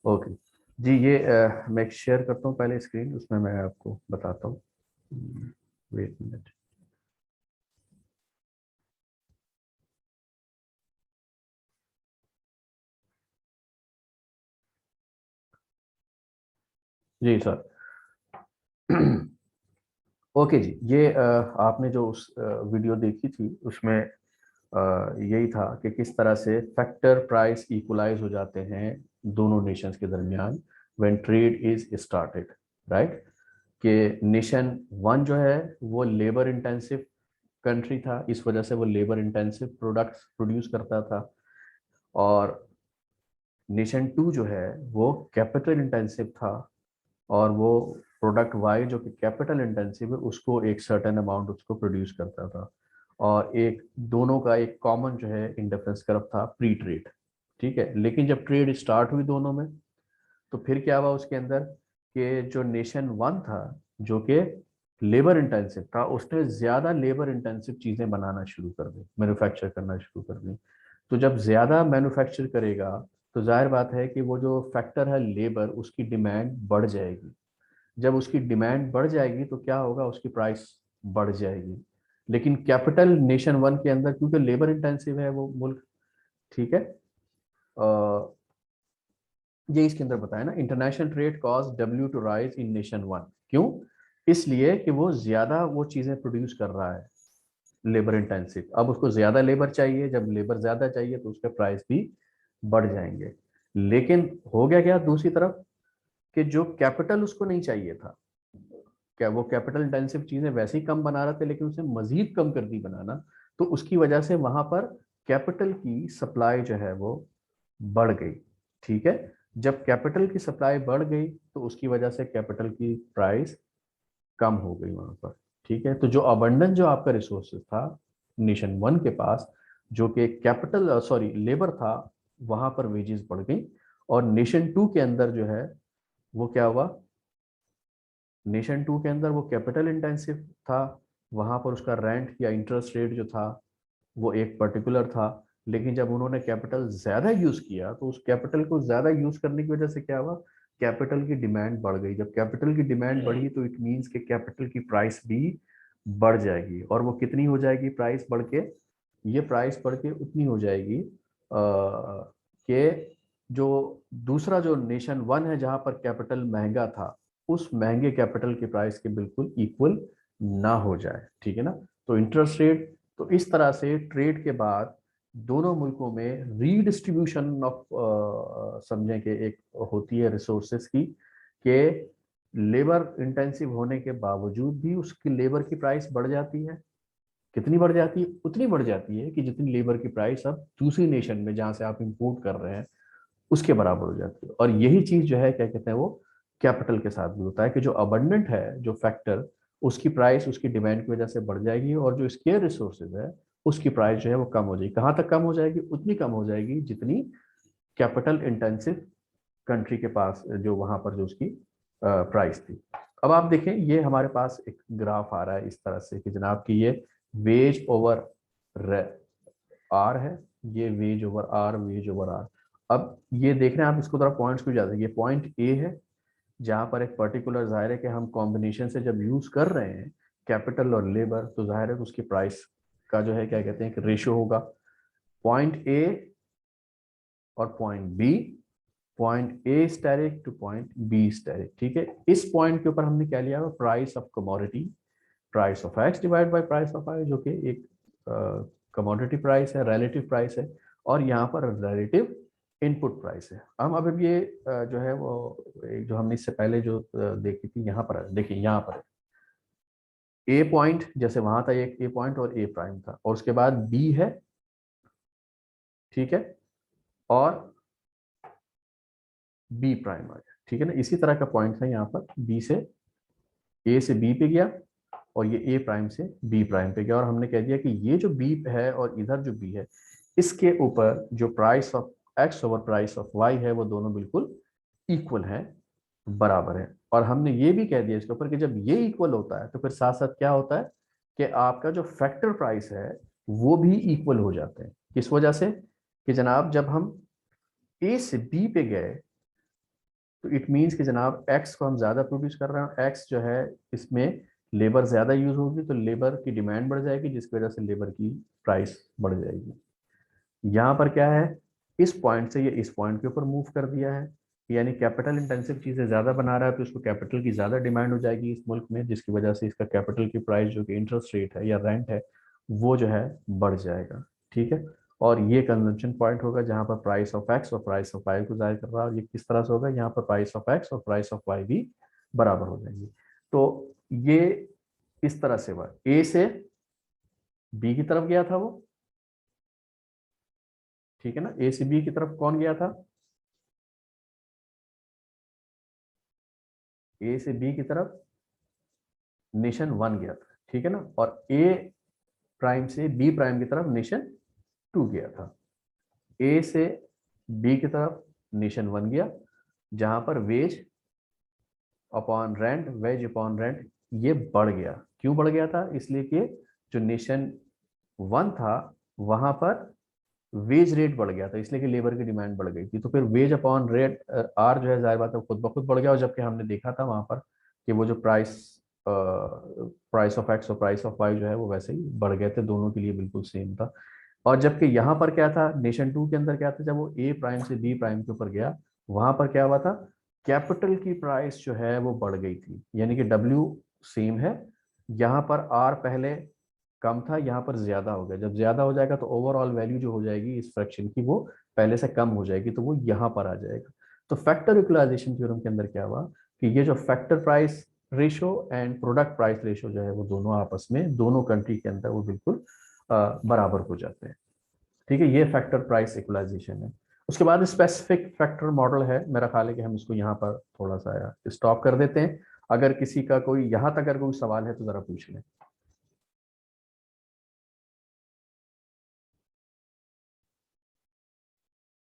Okay जी, ये मैं शेयर करता हूँ पहले स्क्रीन, उसमें मैं आपको बताता हूँ। Wait minute. जी सर। ओके जी, ये आपने जो उस वीडियो देखी थी उसमें यही था कि किस तरह से फैक्टर प्राइस इक्वलाइज हो जाते हैं दोनों नेशंस के दरमियान when trade is started, right. कि नेशन वन जो है वो लेबर इंटेंसिव कंट्री था, इस वजह से वो लेबर इंटेंसिव प्रोडक्ट्स प्रोड्यूस करता था। और नेशन टू जो है वो कैपिटल इंटेंसिव था, और वो प्रोडक्ट वाई जो कि कैपिटल इंटेंसिव है उसको एक सर्टेन अमाउंट उसको प्रोड्यूस करता था। और एक दोनों का एक कॉमन जो है इंटरफेरेंस कर्व था प्री ट्रेड। ठीक है, लेकिन जब ट्रेड स्टार्ट हुई दोनों में, तो फिर क्या हुआ उसके अंदर कि जो नेशन वन था जो कि लेबर इंटेंसिव था, उसने ज्यादा लेबर इंटेंसिव चीजें बनाना शुरू कर दी, मैन्युफैक्चर करना शुरू कर दी। तो जब ज्यादा मैन्युफैक्चर करेगा तो जाहिर बात है कि वो जो फैक्टर है लेबर, उसकी डिमांड बढ़ जाएगी। जब उसकी डिमांड बढ़ जाएगी तो क्या होगा, उसकी प्राइस बढ़ जाएगी। लेकिन कैपिटल नेशन वन के अंदर क्योंकि लेबर इंटेंसिव है वो मुल्क, ठीक है, ये इसके अंदर बताया ना, international trade cause W two rise in nation one. क्यों? इसलिए कि वो ज्यादा वो चीजें प्रोड्यूस कर रहा है, लेबर इंटेंसिव। अब उसको ज्यादा लेबर चाहिए, जब लेबर ज्यादा चाहिए तो उसके प्राइस भी बढ़ जाएंगे। लेकिन हो गया क्या दूसरी तरफ, कि जो कैपिटल उसको नहीं चाहिए था, क्या वो कैपिटल इंटेंसिव चीजें वैसे ही कम बना रहे थे, लेकिन उसने मजीद कम कर दी बनाना। तो उसकी वजह से वहां पर कैपिटल की सप्लाई जो है वो बढ़ गई। ठीक है, जब कैपिटल की सप्लाई बढ़ गई तो उसकी वजह से कैपिटल की प्राइस कम हो गई वहां पर। ठीक है, तो जो अबंडन जो आपका रिसोर्सेज था नेशन वन के पास, जो कि कैपिटल सॉरी लेबर था, वहां पर वेजेस बढ़ गई। और नेशन टू के अंदर जो है वो क्या हुआ, नेशन टू के अंदर वो कैपिटल इंटेंसिव था, वहां पर उसका रेंट या इंटरेस्ट रेट जो था वो एक पर्टिकुलर था। लेकिन जब उन्होंने कैपिटल ज्यादा यूज किया तो उस कैपिटल को ज्यादा यूज करने की वजह से क्या हुआ, कैपिटल की डिमांड बढ़ गई। जब कैपिटल की डिमांड बढ़ी तो इट मींस कि कैपिटल की प्राइस भी बढ़ जाएगी। और वो कितनी हो जाएगी प्राइस बढ़ के, ये प्राइस बढ़ के उतनी हो जाएगी कि जो दूसरा जो नेशन वन है जहां पर कैपिटल महंगा था, उस महंगे कैपिटल की प्राइस के बिल्कुल इक्वल ना हो जाए। ठीक है ना। तो इंटरेस्ट रेट, तो इस तरह से ट्रेड के बाद दोनों मुल्कों में रीडिस्ट्रीब्यूशन ऑफ समझें कि एक होती है रिसोर्सेस की, कि लेबर इंटेंसिव होने के बावजूद भी उसकी लेबर की प्राइस बढ़ जाती है। कितनी बढ़ जाती है? उतनी बढ़ जाती है कि जितनी लेबर की प्राइस अब दूसरी नेशन में जहां से आप इंपोर्ट कर रहे हैं उसके बराबर हो जाती है। और यही चीज जो है क्या कहते हैं वो कैपिटल के साथ भी होता है, कि जो अबंडेंट है जो फैक्टर, उसकी प्राइस उसकी डिमांड की वजह से बढ़ जाएगी, और जो स्केयर रिसोर्सेज है उसकी प्राइस जो है वो कम हो जाएगी। कहाँ तक कम हो जाएगी? उतनी कम हो जाएगी जितनी कैपिटल इंटेंसिव कंट्री के पास जो वहां पर जो उसकी प्राइस थी। अब आप देखें, ये हमारे पास एक ग्राफ आ रहा है इस तरह से कि जनाब कि ये वेज ओवर आर है, ये wage over R, wage over R. अब ये देख रहे हैं आप, इसको थोड़ा पॉइंट्स को ज्यादा, ये पॉइंट ए है जहां पर एक पर्टिकुलर, जाहिर है कि हम कॉम्बिनेशन से जब यूज कर रहे हैं कैपिटल और लेबर, तो जाहिर है कि उसकी प्राइस का जो है क्या कहते हैं कि रेशियो होगा पॉइंट ए और point B, point A asterisk to point B asterisk. ठीक है, इस पॉइंट के ऊपर हमने क्या लिया, price of commodity, price of X divide by price of Y, जो कि एक कमोडिटी प्राइस है, रिलेटिव प्राइस है। और यहाँ पर रिलेटिव इनपुट प्राइस है। हम अब ये जो है वो जो हमने इससे पहले जो देखी थी, यहाँ पर देखिए, यहाँ पर ए पॉइंट, जैसे वहां था एक ए पॉइंट और ए प्राइम था, और उसके बाद बी है, ठीक है, और बी प्राइम आ गया। ठीक है ना, इसी तरह का पॉइंट था यहाँ पर, बी से ए से बी पे गया, और ये ए प्राइम से बी प्राइम पे गया। और हमने कह दिया कि ये जो बी है और इधर जो बी है, इसके ऊपर जो price of X over price of Y है वो दोनों बिल्कुल इक्वल है, बराबर है। और हमने ये भी कह दिया इसके ऊपर कि जब ये इक्वल होता है तो फिर साथ साथ क्या होता है कि आपका जो फैक्टर प्राइस है वो भी इक्वल हो जाते हैं। किस वजह से? कि जनाब जब हम ए से बी पे गए तो इट मीन्स कि जनाब एक्स को हम ज़्यादा प्रोड्यूस कर रहे हैं, एक्स जो है इसमें लेबर ज़्यादा यूज़ होगी तो लेबर की डिमांड बढ़ जाएगी, जिसकी वजह से लेबर की प्राइस बढ़ जाएगी। यहाँ पर क्या है, इस पॉइंट से ये इस पॉइंट के ऊपर मूव कर दिया है, यानी कैपिटल इंटेंसिव चीज़ें ज़्यादा बना रहा है तो इसको कैपिटल की ज़्यादा डिमांड हो जाएगी इस मुल्क में, जिसकी वजह से इसका कैपिटल की प्राइस जो कि इंटरेस्ट रेट है या रेंट है वो जो है बढ़ जाएगा। ठीक है, और ये कंजम्पशन पॉइंट होगा जहाँ पर प्राइस ऑफ एक्स और प्राइस ऑफ वाई को जाहिर कर रहा है। और ये किस तरह से होगा, यहाँ पर प्राइस ऑफ एक्स और प्राइस ऑफ वाई भी बराबर हो जाएंगे। तो ये इस तरह से हुआ, ए से बी की तरफ गया था वो, ठीक है ना, ए से बी की तरफ कौन गया था, ए से बी की तरफ नेशन वन गया था, ठीक है ना, और ए प्राइम से बी प्राइम की तरफ नेशन टू गया था। ए से बी की तरफ नेशन वन गया, जहां पर wage upon rent, wage upon rent ये बढ़ गया। क्यों बढ़ गया था, इसलिए कि जो नेशन वन था वहां पर वेज रेट बढ़ गया था, इसलिए कि लेबर की डिमांड बढ़ गई थी, तो फिर वेज अपॉन रेट आर जो है जाहिर बात है खुद ब खुद बढ़ गया। और जबकि हमने देखा था वहां पर कि वो जो प्राइस ऑफ एक्स और प्राइस ऑफ वाई जो है वो वैसे ही बढ़ गए थे, दोनों के लिए बिल्कुल सेम था। और जबकि यहाँ पर क्या था, नेशन टू के अंदर क्या था, जब वो ए प्राइम से बी प्राइम के ऊपर गया वहां पर क्या हुआ था, कैपिटल की प्राइस जो है वो बढ़ गई थी, यानी कि डब्ल्यू सेम है, यहाँ पर आर पहले कम था, यहाँ पर ज्यादा हो गया। जब ज्यादा हो जाएगा तो ओवरऑल वैल्यू जो हो जाएगी इस फ्रैक्शन की वो पहले से कम हो जाएगी, तो वो यहाँ पर आ जाएगा। तो फैक्टर इक्वलाइजेशन थ्योरम के अंदर क्या हुआ कि ये जो factor price ratio and product price ratio जो है वो दोनों आपस में दोनों कंट्री के अंदर वो बिल्कुल बराबर हो जाते हैं। ठीक है, ये फैक्टर प्राइस इक्वलाइजेशन है। उसके बाद स्पेसिफिक फैक्टर मॉडल है, मेरा ख्याल है कि हम इसको यहाँ पर थोड़ा सा स्टॉप कर देते हैं। अगर किसी का कोई यहाँ तक अगर कोई सवाल है तो जरा पूछ लें।